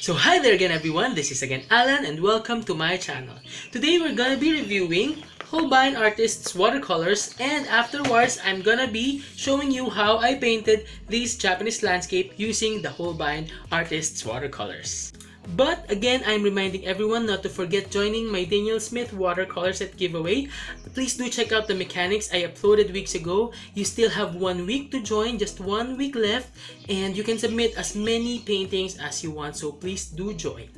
So hi there again everyone, this is again Alan and welcome to my channel. Today we're gonna be reviewing Holbein artists watercolors, and afterwards I'm gonna be showing you how I painted these Japanese landscape using the Holbein artists watercolors. But again, I'm reminding everyone not to forget joining my Daniel Smith watercolor set giveaway. Please do check out the mechanics I uploaded weeks ago. You still have 1 week to join, just 1 week left, and you can submit as many paintings as you want, so please do join.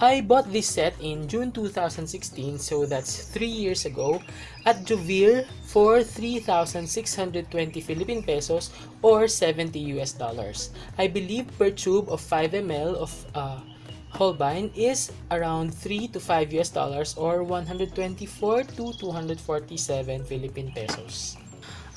I bought this set in June 2016, so that's 3 years ago, at Deovir for 3,620 Philippine pesos or 70 US dollars. I believe per tube of 5 ml of Holbein is around 3 to 5 US dollars or 124 to 247 Philippine pesos.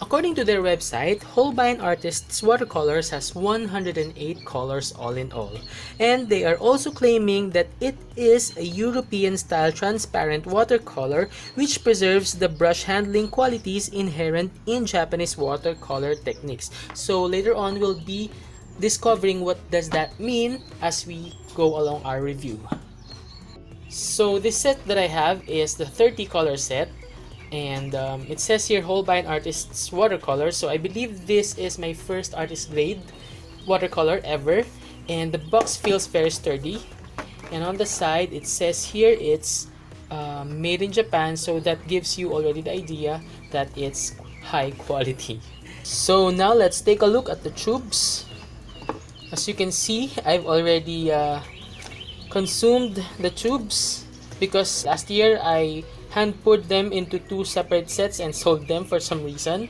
According to their website, Holbein Artists Watercolors has 108 colors all in all. And they are also claiming that it is a European-style transparent watercolor which preserves the brush handling qualities inherent in Japanese watercolor techniques. So later on, we'll be discovering what does that mean as we go along our review. So this set that I have is the 30 color set, and it says here Holbein Artists Watercolor, so I believe this is my first artist grade watercolor ever, and the box feels very sturdy, and on the side it says here it's made in Japan, so that gives you already the idea that it's high quality. So now let's take a look at the tubes. As you can see, I've already consumed the tubes because last year I hand poured them into 2 separate sets and sold them for some reason.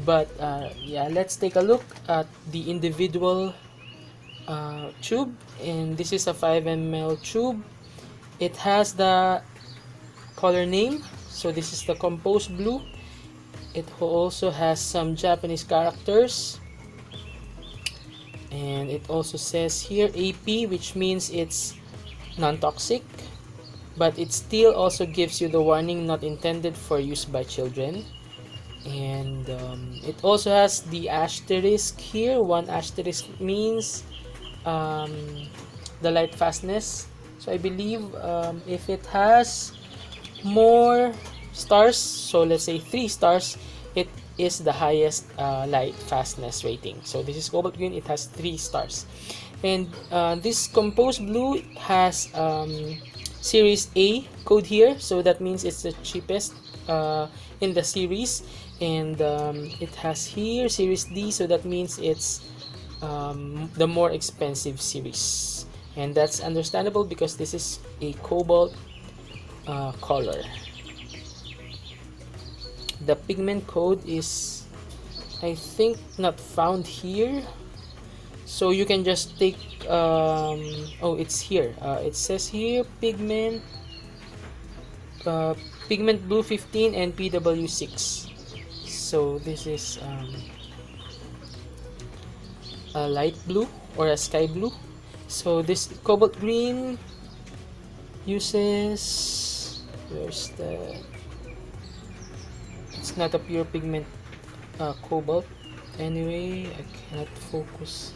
But yeah, let's take a look at the individual tube, and this is a 5 ml tube. It has the color name, so this is the composed blue. It also has some Japanese characters, and it also says here AP, which means it's non-toxic, but it still also gives you the warning not intended for use by children. And it also has the asterisk here. 1 asterisk means the light fastness. So I believe if it has more stars, so let's say 3 stars, it is the highest light fastness rating. So this is cobalt green, it has 3 stars. And this composed blue has series A code here, so that means it's the cheapest in the series. And it has here series D, so that means it's the more expensive series, and that's understandable because this is a cobalt color. The pigment code is, I think, not found here, so you can just take oh, it's here. It says here pigment blue 15 and PW6. So this is a light blue or a sky blue. So this cobalt green uses, where's the, it's not a pure pigment cobalt. Anyway, I cannot focus.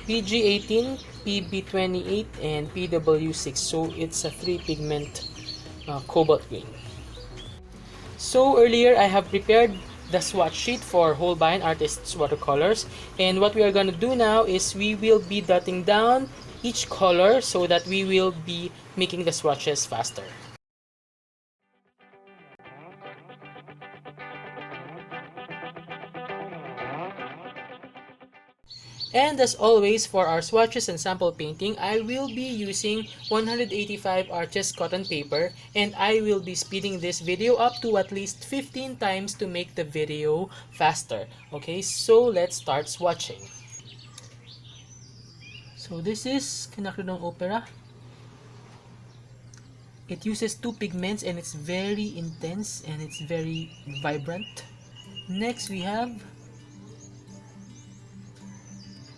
PG18, PB28, and PW6. So it's a 3 pigment cobalt green. So earlier I have prepared the swatch sheet for Holbein Artists Watercolors, and what we are going to do now is we will be dotting down each color so that we will be making the swatches faster. And as always, for our swatches and sample painting, I will be using 185 Arches cotton paper, and I will be speeding this video up to at least 15 times to make the video faster. Okay, so let's start swatching. So this is Kinakridong Opera. It uses 2 pigments and it's very intense and it's very vibrant. Next we have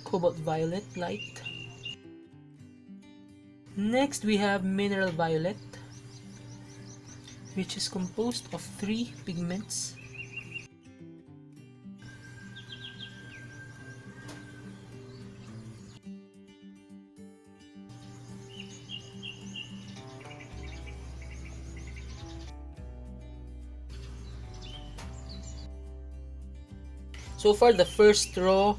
Cobalt Violet Light. Next we have Mineral Violet, which is composed of 3 pigments. So far, the first raw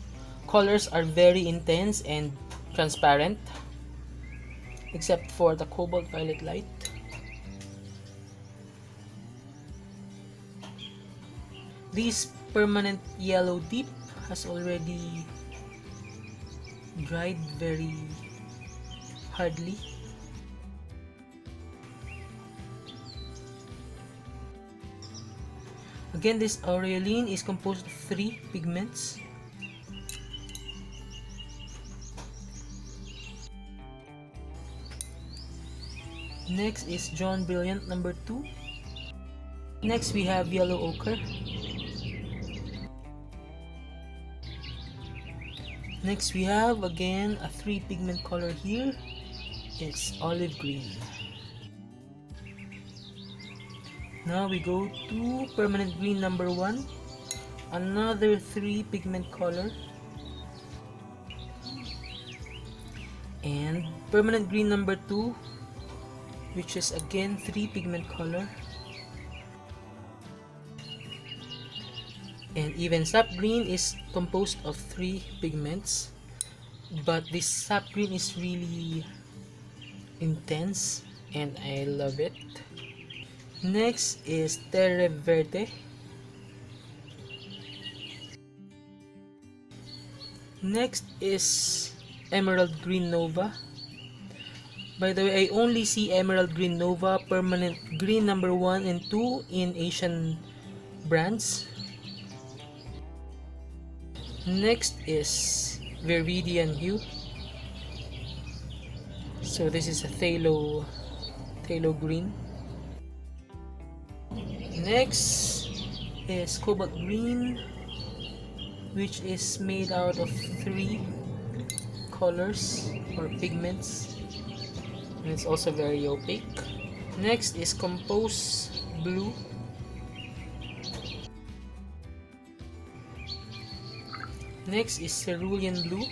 colors are very intense and transparent, except for the cobalt violet light. This permanent yellow dip has already dried very hardly. Again, this aureoline is composed of 3 pigments. Next is John Brilliant number 2. Next we have yellow ochre. Next we have again a 3 pigment color here. It's olive green. Now we go to permanent green number 1. Another 3 pigment color. And permanent green number 2, which is again 3 pigment color. And even sap green is composed of 3 pigments, but this sap green is really intense and I love it. Next is terre verde. Next is emerald green nova. By the way, I only see emerald green nova, permanent green number 1 and 2 in Asian brands. Next is viridian hue. So this is a phthalo green. Next is cobalt green, which is made out of 3 colors or pigments, and it's also very opaque. Next is composed blue. Next is cerulean blue.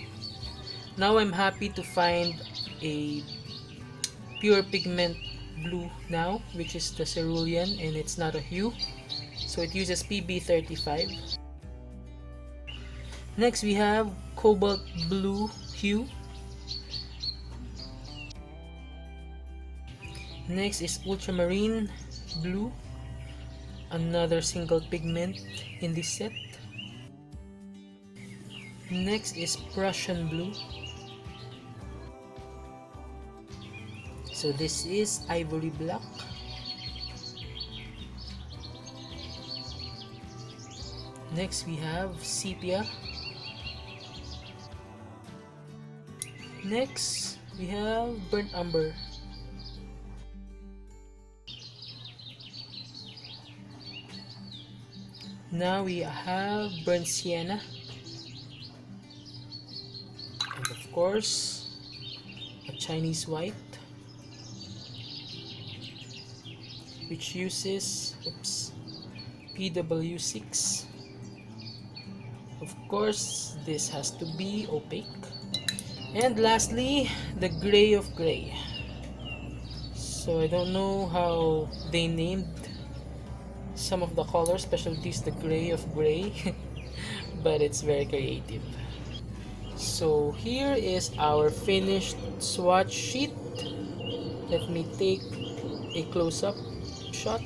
Now I'm happy to find a pure pigment blue now, which is the cerulean, and it's not a hue, so it uses PB35. Next we have cobalt blue hue. Next is ultramarine blue, another single pigment in this set. Next is Prussian blue. So this is ivory black. Next we have sepia. Next we have burnt umber. Now we have burnt sienna. And of course, a Chinese white, which uses PW6. Of course, this has to be opaque. And lastly, the gray of gray. So I don't know how they named some of the colors, especially this, the gray of gray, but it's very creative. So here is our finished swatch sheet. Let me take a close-up shot.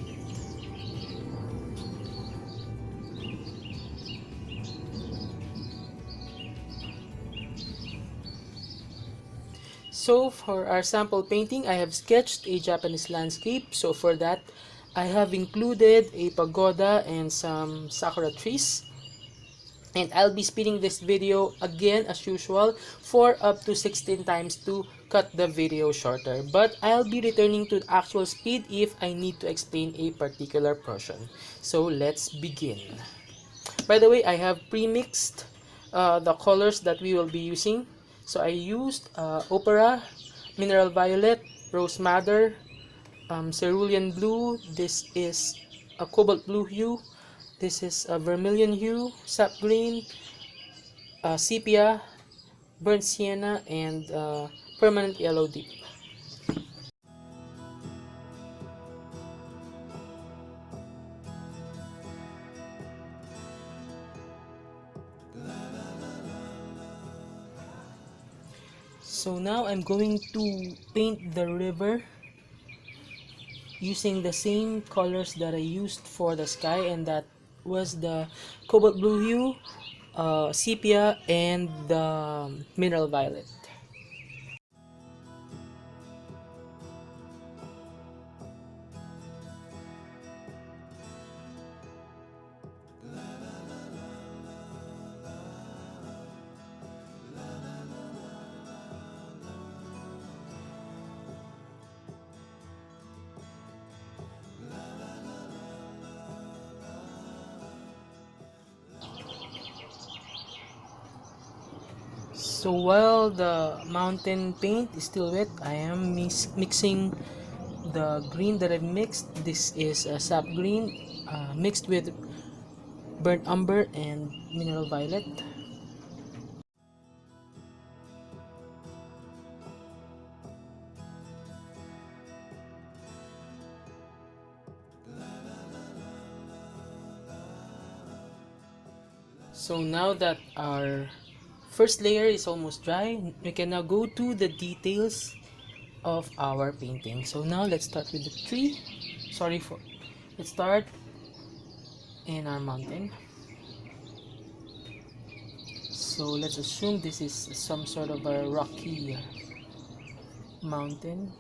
So for our sample painting, I have sketched a Japanese landscape. So for that, I have included a pagoda and some sakura trees. And I'll be speeding this video again as usual for up to 16 times to cut the video shorter. But I'll be returning to actual speed if I need to explain a particular portion. So let's begin. By the way, I have pre-mixed the colors that we will be using. So I used opera, mineral violet, rose madder, cerulean blue. This is a cobalt blue hue. This is a vermilion hue, sap green, sepia, burnt sienna, and permanent yellow dip. So now I'm going to paint the river using the same colors that I used for the sky, and that was the cobalt blue hue, sepia, and the mineral violet. So while the mountain paint is still wet, I am mixing the green that I've mixed. This is a sap green mixed with burnt umber and mineral violet. So now that our first layer is almost dry, we can now go to the details of our painting. So now let's start with the tree. Let's start in our mountain. So let's assume this is some sort of a rocky mountain.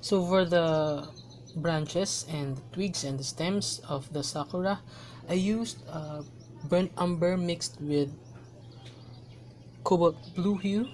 So for the branches and the twigs and the stems of the sakura, I used burnt umber mixed with cobalt blue hue.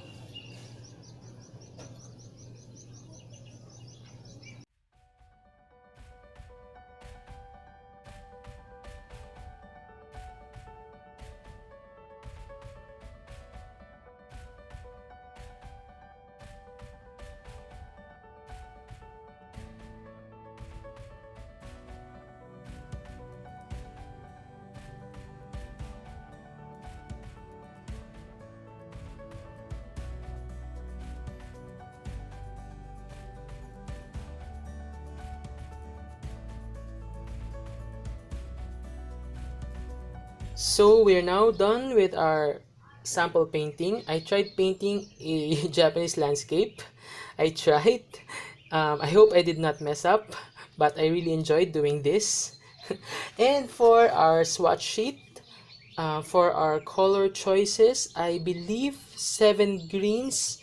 So we're now done with our sample painting. I tried painting a Japanese landscape. I tried. I hope I did not mess up, but I really enjoyed doing this. And for our swatch sheet, for our color choices, I believe 7 greens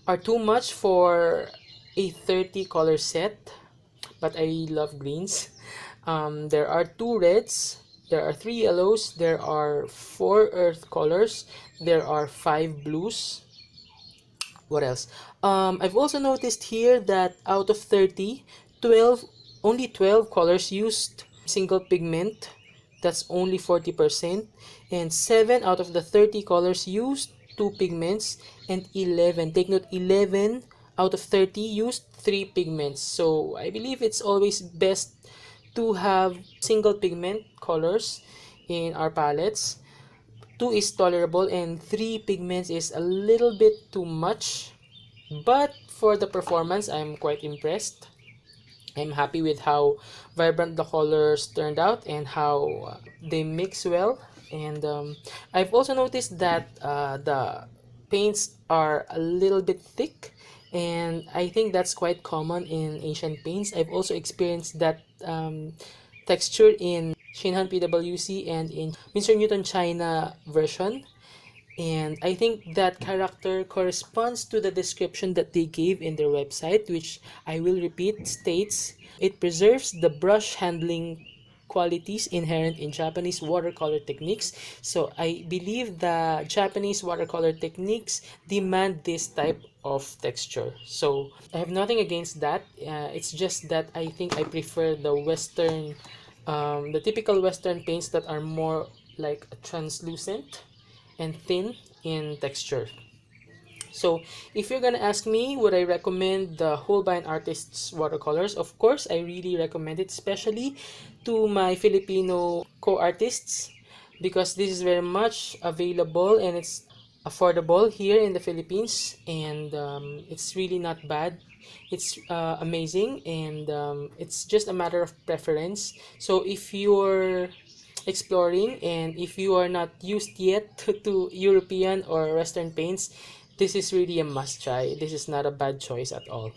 are too much for a 30 color set, but I love greens. There are 2 reds, there are 3 yellows, there are 4 earth colors, there are 5 blues. What else? I've also noticed here that out of 30, only 12 colors used single pigment. That's only 40%. And 7 out of the 30 colors used 2 pigments, and 11, take note, 11 out of 30 used 3 pigments. So I believe it's always best to have single pigment colors in our palettes. 2 is tolerable and 3 pigments is a little bit too much. But for the performance, I'm quite impressed. I'm happy with how vibrant the colors turned out and how they mix well. And I've also noticed that the paints are a little bit thick, and I think that's quite common in Asian paints. I've also experienced that texture in Shinhan PWC and in Winsor Newton China version. And I think that character corresponds to the description that they gave in their website, which I will repeat, states it preserves the brush handling qualities inherent in Japanese watercolor techniques. So I believe the Japanese watercolor techniques demand this type of texture. So I have nothing against that. It's just that I think I prefer the Western, the typical Western paints that are more like translucent and thin in texture. So if you're gonna ask me, would I recommend the Holbein Artists Watercolors? Of course, I really recommend it, especially to my Filipino co-artists, because this is very much available and it's affordable here in the Philippines, and it's really not bad. It's amazing, and it's just a matter of preference. So if you're exploring and if you are not used yet to European or Western paints, this is really a must try. This is not a bad choice at all.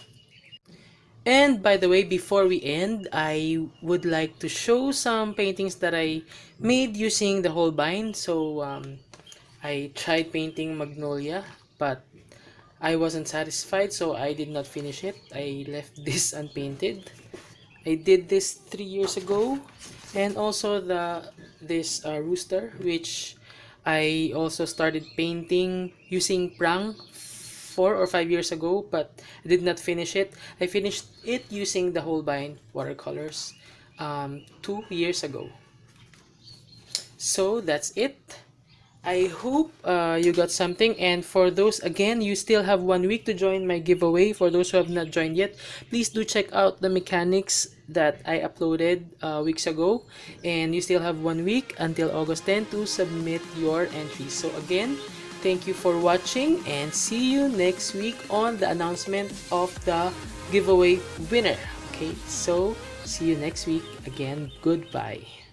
And by the way, before we end, I would like to show some paintings that I made using the Holbein. So I tried painting Magnolia, but I wasn't satisfied, so I did not finish it. I left this unpainted. I did this 3 years ago, and also this rooster, which I also started painting using Prang 4 or 5 years ago, but I did not finish it. I finished it using the Holbein Watercolors 2 years ago. So that's it. I hope you got something, and for those, again, you still have 1 week to join my giveaway. For those who have not joined yet, please do check out the mechanics that I uploaded weeks ago, and you still have 1 week until August 10 to submit your entries. So again, thank you for watching, and see you next week on the announcement of the giveaway winner. Okay, so see you next week. Again, goodbye.